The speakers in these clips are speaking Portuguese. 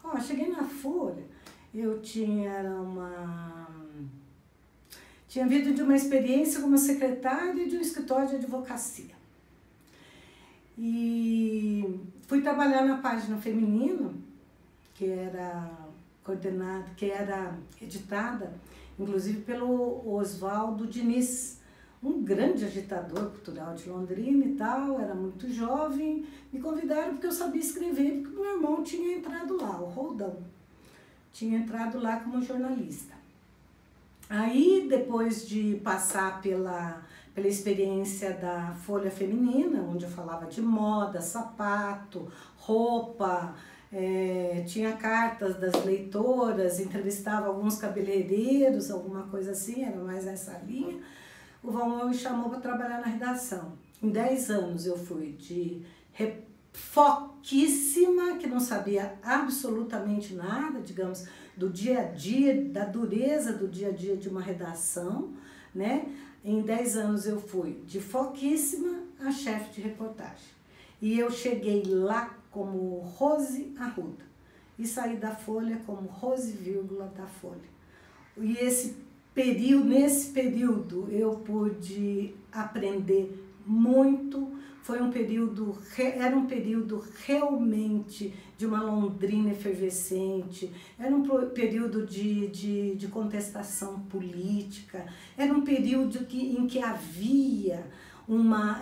Ó, cheguei na Folha, eu tinha vindo de uma experiência como secretária de um escritório de advocacia. E fui trabalhar na página feminina, que era coordenada, que era editada, inclusive pelo Oswaldo Diniz, um grande agitador cultural de Londrina e tal, era muito jovem, me convidaram porque eu sabia escrever, porque meu irmão tinha entrado lá, o Roldão, tinha entrado lá como jornalista. Aí, depois de passar pela experiência da Folha Feminina, onde eu falava de moda, sapato, roupa, tinha cartas das leitoras, entrevistava alguns cabeleireiros, alguma coisa assim, era mais nessa linha, o Valmor me chamou para trabalhar na redação. Em 10 anos eu fui de foquíssima, que não sabia absolutamente nada, digamos, do dia a dia, da dureza do dia a dia de uma redação, né? Em 10 anos eu fui de foquíssima a chefe de reportagem. E eu cheguei lá como Rose Arruda e saí da Folha como Rose vírgula da Folha. E nesse período eu pude aprender muito. Era um período realmente de uma Londrina efervescente, era um período de contestação política, era um período em que havia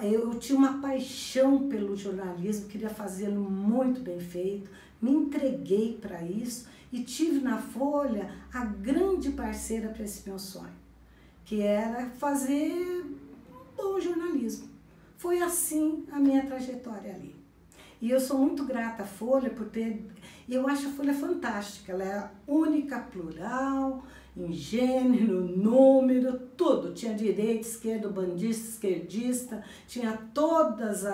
eu tinha uma paixão pelo jornalismo, queria fazê-lo muito bem feito, me entreguei para isso e tive na Folha a grande parceira para esse meu sonho, que era fazer um bom jornalismo. Foi assim a minha trajetória ali. E eu sou muito grata à Folha por ter... Eu acho a Folha fantástica, ela é a única, plural, em gênero, número, tudo. Tinha direita, esquerda, bandista, esquerdista, tinha todas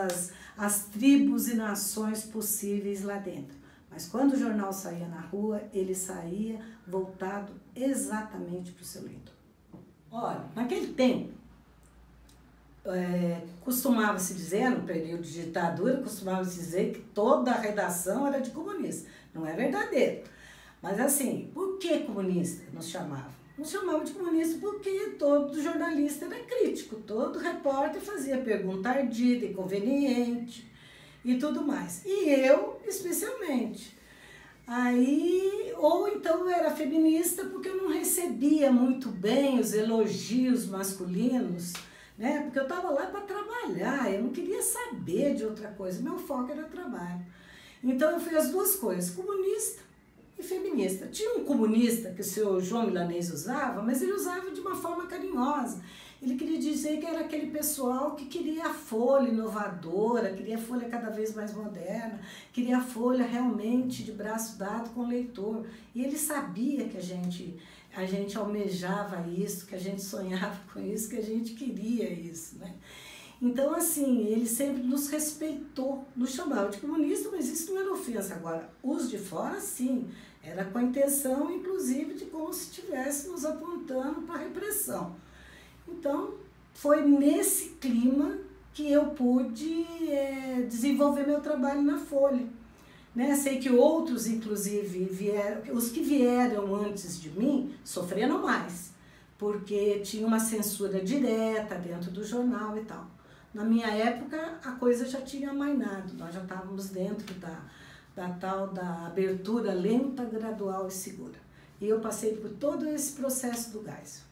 as tribos e nações possíveis lá dentro. Mas quando o jornal saía na rua, ele saía voltado exatamente para o seu leitor. Olha, naquele tempo, costumava-se dizer, no período de ditadura, costumava-se dizer que toda a redação era de comunista. Não é verdadeiro. Mas assim, por que comunista nos chamavam? Nos chamavam de comunista porque todo jornalista era crítico, todo repórter fazia pergunta ardida, inconveniente e tudo mais. E eu, especialmente. Ou então eu era feminista porque eu não recebia muito bem os elogios masculinos, né? Porque eu estava lá para trabalhar, eu não queria saber de outra coisa, meu foco era trabalho. Então eu fui as duas coisas, comunista e feminista. Tinha um comunista que o senhor João Milanês usava, mas ele usava de uma forma carinhosa. Ele queria dizer que era aquele pessoal que queria a Folha inovadora, queria a Folha cada vez mais moderna, queria a Folha realmente de braço dado com o leitor. E ele sabia que a gente almejava isso, que a gente sonhava com isso, que a gente queria isso, né? Então, assim, ele sempre nos respeitou, nos chamava de comunista, mas isso não era ofensa. Agora, os de fora, sim, era com a intenção, inclusive, de como se estivesse nos apontando para a repressão. Então, foi nesse clima que eu pude desenvolver meu trabalho na Folha. Né? Sei que outros, inclusive, os que vieram antes de mim sofreram mais, porque tinha uma censura direta dentro do jornal e tal. Na minha época, a coisa já tinha amainado, nós já estávamos dentro da tal da abertura lenta, gradual e segura. E eu passei por todo esse processo do Geisel.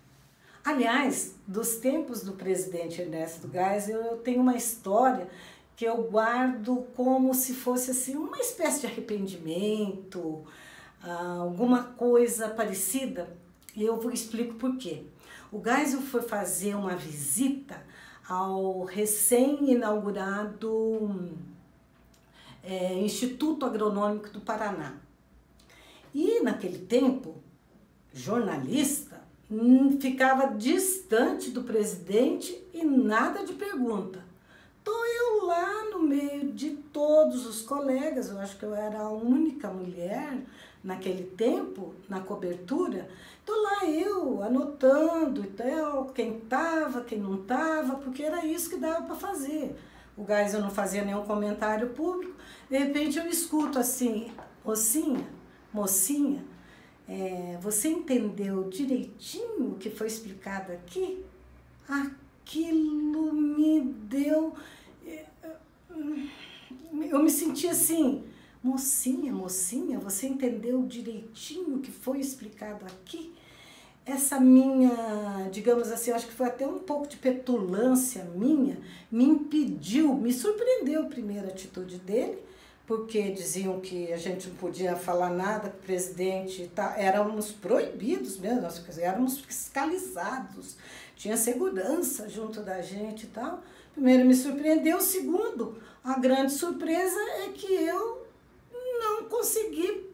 Aliás, dos tempos do presidente Ernesto Geisel, eu tenho uma história que eu guardo como se fosse assim, uma espécie de arrependimento, alguma coisa parecida, e eu explico por quê. O Geisel foi fazer uma visita ao recém-inaugurado Instituto Agronômico do Paraná. E naquele tempo, jornalista, ficava distante do presidente e nada de pergunta. Estou eu lá no meio de todos os colegas, eu acho que eu era a única mulher naquele tempo, na cobertura. Estou lá eu anotando e tal, quem estava, quem não estava, porque era isso que dava para fazer. O Geisel não fazia nenhum comentário público, de repente eu escuto assim, Rocinha, mocinha, você entendeu direitinho o que foi explicado aqui? Aquilo me deu... Eu me senti assim, mocinha, você entendeu direitinho o que foi explicado aqui? Essa minha, digamos assim, eu acho que foi até um pouco de petulância minha, me impediu, me surpreendeu a primeira atitude dele, porque diziam que a gente não podia falar nada com o presidente, éramos proibidos mesmo, nós éramos fiscalizados, tinha segurança junto da gente e tal. Primeiro me surpreendeu, segundo, a grande surpresa é que eu não consegui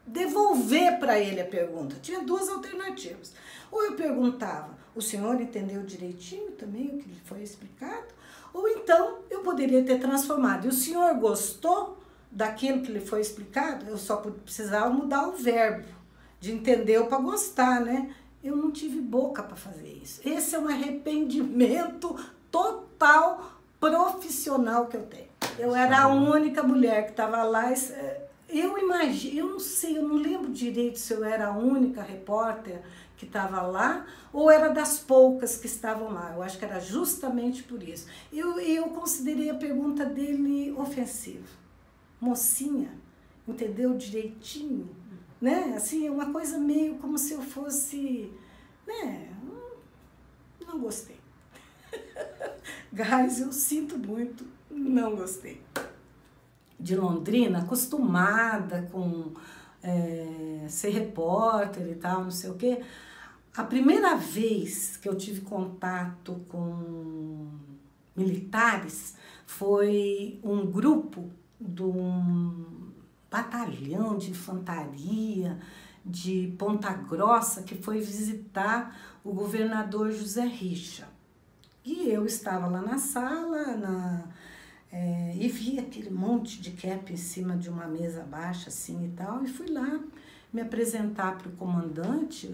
devolver para ele a pergunta. Tinha duas alternativas. Ou eu perguntava, o senhor entendeu direitinho também o que lhe foi explicado? Ou então eu poderia ter transformado. E o senhor gostou daquilo que lhe foi explicado? Eu só precisava mudar o verbo, de entender para gostar, né? Eu não tive boca para fazer isso. Esse é um arrependimento total profissional que eu tenho. Eu era a única mulher que estava lá. Eu imagino, eu não sei, eu não lembro direito se eu era a única repórter que estava lá ou era das poucas que estavam lá. Eu acho que era justamente por isso. Eu considerei a pergunta dele ofensiva. Mocinha, entendeu direitinho? Né? Assim, uma coisa meio como se eu fosse... Né? Não gostei. Guys, eu sinto muito, não gostei. De Londrina, acostumada com ser repórter e tal, não sei o quê. A primeira vez que eu tive contato com militares foi um grupo de um batalhão de infantaria de Ponta Grossa que foi visitar o governador José Richa. E eu estava lá na sala, e vi aquele monte de cap em cima de uma mesa baixa assim e tal, e fui lá me apresentar para o comandante,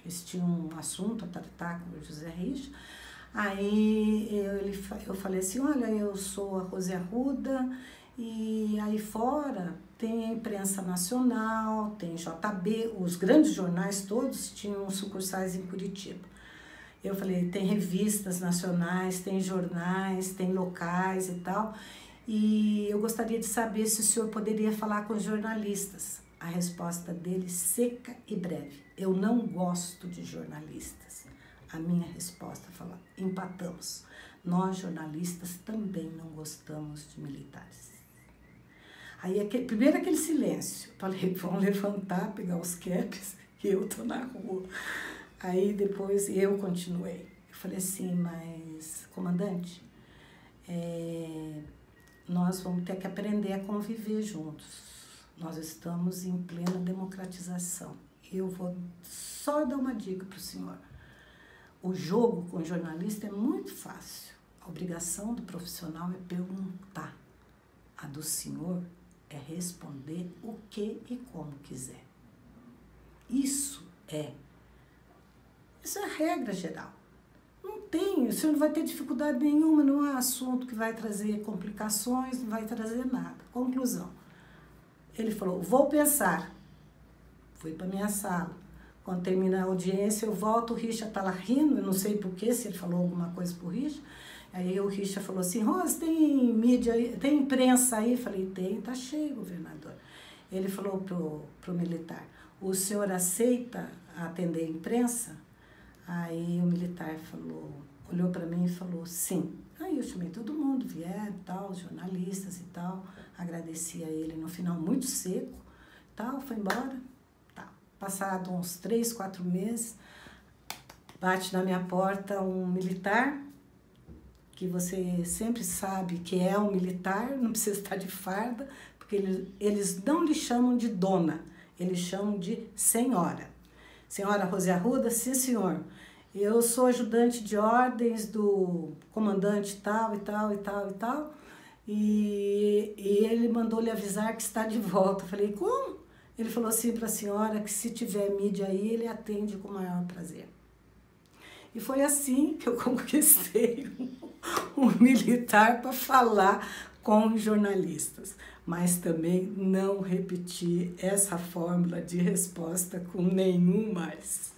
eles tinham um assunto a tratar com o José Richa. Aí eu falei assim, olha, eu sou a Rose Arruda, e aí fora tem a imprensa nacional, tem JB, os grandes jornais todos tinham sucursais em Curitiba. Eu falei, tem revistas nacionais, tem jornais, tem locais e tal. E eu gostaria de saber se o senhor poderia falar com os jornalistas. A resposta dele, seca e breve. Eu não gosto de jornalistas. A minha resposta fala, empatamos. Nós, jornalistas, também não gostamos de militares. Aí, primeiro aquele silêncio. Falei, vão levantar, pegar os caps e eu tô na rua. Aí depois eu continuei. Eu falei assim, mas comandante, nós vamos ter que aprender a conviver juntos. Nós estamos em plena democratização. Eu vou só dar uma dica para o senhor. O jogo com o jornalista é muito fácil. A obrigação do profissional é perguntar. A do senhor é responder o que e como quiser. Isso é a regra geral. Não tem, o senhor não vai ter dificuldade nenhuma, não há assunto que vai trazer complicações, não vai trazer nada. Conclusão. Ele falou, vou pensar. Fui para minha sala. Quando termina a audiência, eu volto, o Richa está lá rindo, eu não sei porquê, se ele falou alguma coisa pro Richa. Aí o Richa falou assim, Rose, tem mídia aí, tem imprensa aí? Eu falei, tem, tá cheio, governador. Ele falou pro militar, o senhor aceita atender a imprensa? Aí o militar falou, olhou para mim e falou, sim. Aí eu chamei todo mundo, vieram, tal, os jornalistas e tal, agradeci a ele no final, muito seco, tal, foi embora. Tá. Passado uns 3, 4 meses, bate na minha porta um militar, que você sempre sabe que é um militar, não precisa estar de farda, porque eles não lhe chamam de dona, eles chamam de senhora. Senhora Rose Arruda, sim senhor, eu sou ajudante de ordens do comandante tal e tal e tal e tal, e ele mandou lhe avisar que está de volta. Eu falei, como? Ele falou assim para a senhora que se tiver mídia aí, ele atende com o maior prazer. E foi assim que eu conquistei um militar para falar com os jornalistas, mas também não repetir essa fórmula de resposta com nenhum mais.